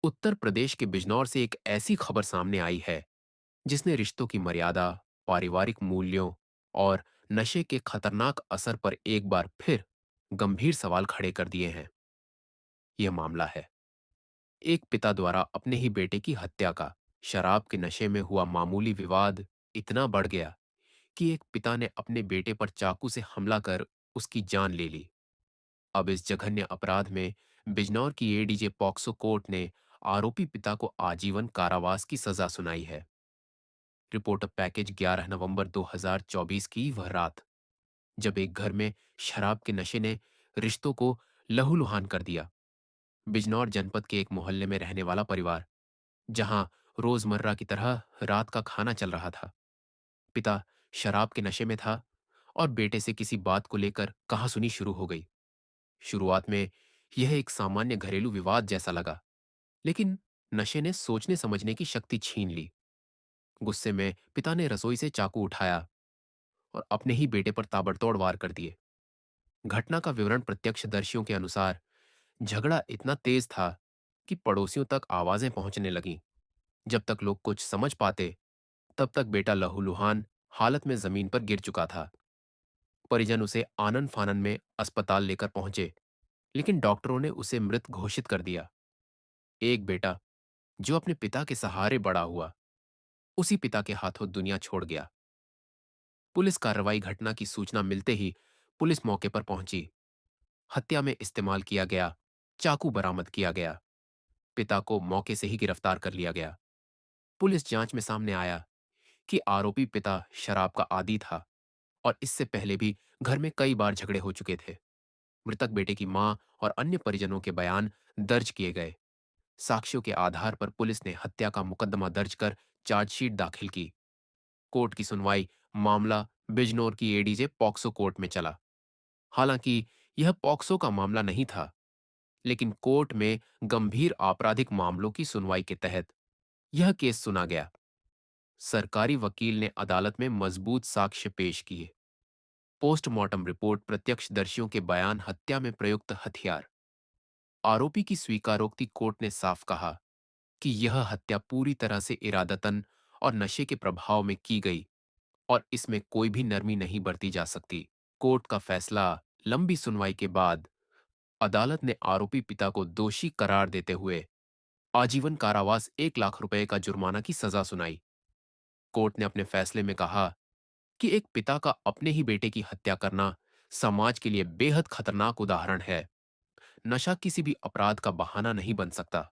उत्तर प्रदेश के बिजनौर से एक ऐसी खबर सामने आई है जिसने रिश्तों की मर्यादा, पारिवारिक मूल्यों और नशे के खतरनाक असर पर एक बार फिर गंभीर सवाल खड़े कर दिए हैं। यह मामला है एक पिता द्वारा अपने ही बेटे की हत्या का। शराब के नशे में हुआ मामूली विवाद इतना बढ़ गया कि एक पिता ने अपने बेटे पर चाकू से हमला कर उसकी जान ले ली। अब इस जघन्य अपराध में बिजनौर की एडीजे पॉक्सो कोर्ट ने आरोपी पिता को आजीवन कारावास की सजा सुनाई है। रिपोर्टर पैकेज 11 नवंबर 2024 की वह रात, जब एक घर में शराब के नशे ने रिश्तों को लहूलुहान कर दिया। बिजनौर जनपद के एक मोहल्ले में रहने वाला परिवार, जहां रोजमर्रा की तरह रात का खाना चल रहा था। पिता शराब के नशे में था और बेटे से किसी बात को लेकर कहासुनी शुरू हो गई। शुरुआत में यह एक सामान्य घरेलू विवाद जैसा लगा, लेकिन नशे ने सोचने समझने की शक्ति छीन ली। गुस्से में पिता ने रसोई से चाकू उठाया और अपने ही बेटे पर ताबड़तोड़ वार कर दिए। घटना का विवरण प्रत्यक्षदर्शियों के अनुसार झगड़ा इतना तेज था कि पड़ोसियों तक आवाजें पहुंचने लगीं। जब तक लोग कुछ समझ पाते, तब तक बेटा लहूलुहान हालत में जमीन पर गिर चुका था। परिजन उसे आनन फानन में अस्पताल लेकर पहुंचे, लेकिन डॉक्टरों ने उसे मृत घोषित कर दिया। एक बेटा जो अपने पिता के सहारे बड़ा हुआ, उसी पिता के हाथों दुनिया छोड़ गया। पुलिस कार्रवाई घटना की सूचना मिलते ही पुलिस मौके पर पहुंची। हत्या में इस्तेमाल किया गया चाकू बरामद किया गया। पिता को मौके से ही गिरफ्तार कर लिया गया। पुलिस जांच में सामने आया कि आरोपी पिता शराब का आदी था और इससे पहले भी घर में कई बार झगड़े हो चुके थे। मृतक बेटे की मां और अन्य परिजनों के बयान दर्ज किए गए। साक्ष्यों के आधार पर पुलिस ने हत्या का मुकदमा दर्ज कर चार्जशीट दाखिल की। कोर्ट की सुनवाई मामला बिजनौर की एडीजे पॉक्सो कोर्ट में चला। हालांकि यह पॉक्सो का मामला नहीं था, लेकिन कोर्ट में गंभीर आपराधिक मामलों की सुनवाई के तहत यह केस सुना गया। सरकारी वकील ने अदालत में मजबूत साक्ष्य पेश किए। पोस्टमार्टम रिपोर्ट, प्रत्यक्षदर्शियों के बयान, हत्या में प्रयुक्त हथियार। आरोपी की स्वीकारोक्ति, कोर्ट ने साफ कहा कि यह हत्या पूरी तरह से इरादतन और नशे के प्रभाव में की गई और इसमें कोई भी नरमी नहीं बरती जा सकती। कोर्ट का फैसला। लंबी सुनवाई के बाद अदालत ने आरोपी पिता को दोषी करार देते हुए आजीवन कारावास 1 लाख रुपए का जुर्माना की सजा सुनाई। कोर्ट ने अपने फैसले में कहा कि एक पिता का अपने ही बेटे की हत्या करना समाज के लिए बेहद खतरनाक उदाहरण है। नशा किसी भी अपराध का बहाना नहीं बन सकता।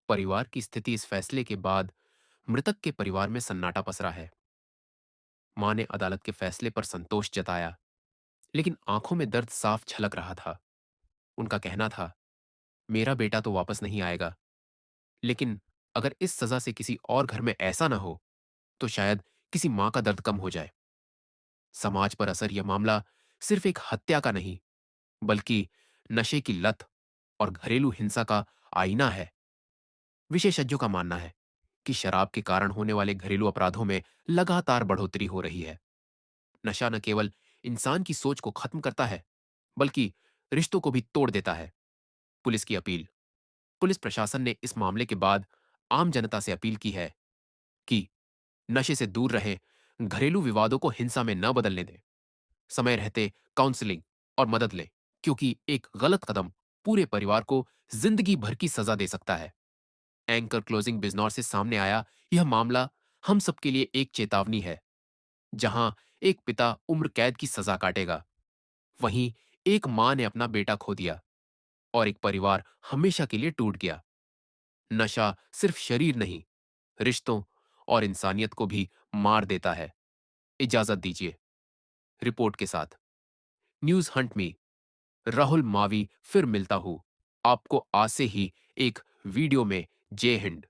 परिवार की स्थिति। इस फैसले के बाद मृतक के परिवार में सन्नाटा पसरा है। मां ने अदालत के फैसले पर संतोष जताया, लेकिन आंखों में दर्द साफ झलक रहा था। उनका कहना था, मेरा बेटा तो वापस नहीं आएगा, लेकिन अगर इस सजा से किसी और घर में ऐसा ना हो, तो शायद किसी मां का दर्द कम हो जाए। समाज पर असर। यह मामला सिर्फ एक हत्या का नहीं, बल्कि नशे की लत और घरेलू हिंसा का आईना है। विशेषज्ञों का मानना है कि शराब के कारण होने वाले घरेलू अपराधों में लगातार बढ़ोतरी हो रही है। नशा न केवल इंसान की सोच को खत्म करता है, बल्कि रिश्तों को भी तोड़ देता है। पुलिस की अपील। पुलिस प्रशासन ने इस मामले के बाद आम जनता से अपील की है कि नशे से दूर रहें, घरेलू विवादों को हिंसा में न बदलने दें। समय रहते काउंसलिंग और मदद लें, क्योंकि एक गलत कदम पूरे परिवार को जिंदगी भर की सजा दे सकता है। Anchor closing. बिजनौर से सामने आया यह मामला हम सबके लिए एक चेतावनी है। जहां एक पिता उम्र कैद की सजा काटेगा, वहीं एक मां ने अपना बेटा खो दिया और एक परिवार हमेशा के लिए टूट गया। नशा सिर्फ शरीर नहीं, रिश्तों और इंसानियत को भी मार देता है। इजाजत दीजिए। रिपोर्ट के साथ न्यूज हंट में राहुल मावी फिर मिलता हूं आपको आज से ही एक वीडियो में। जय हिंद।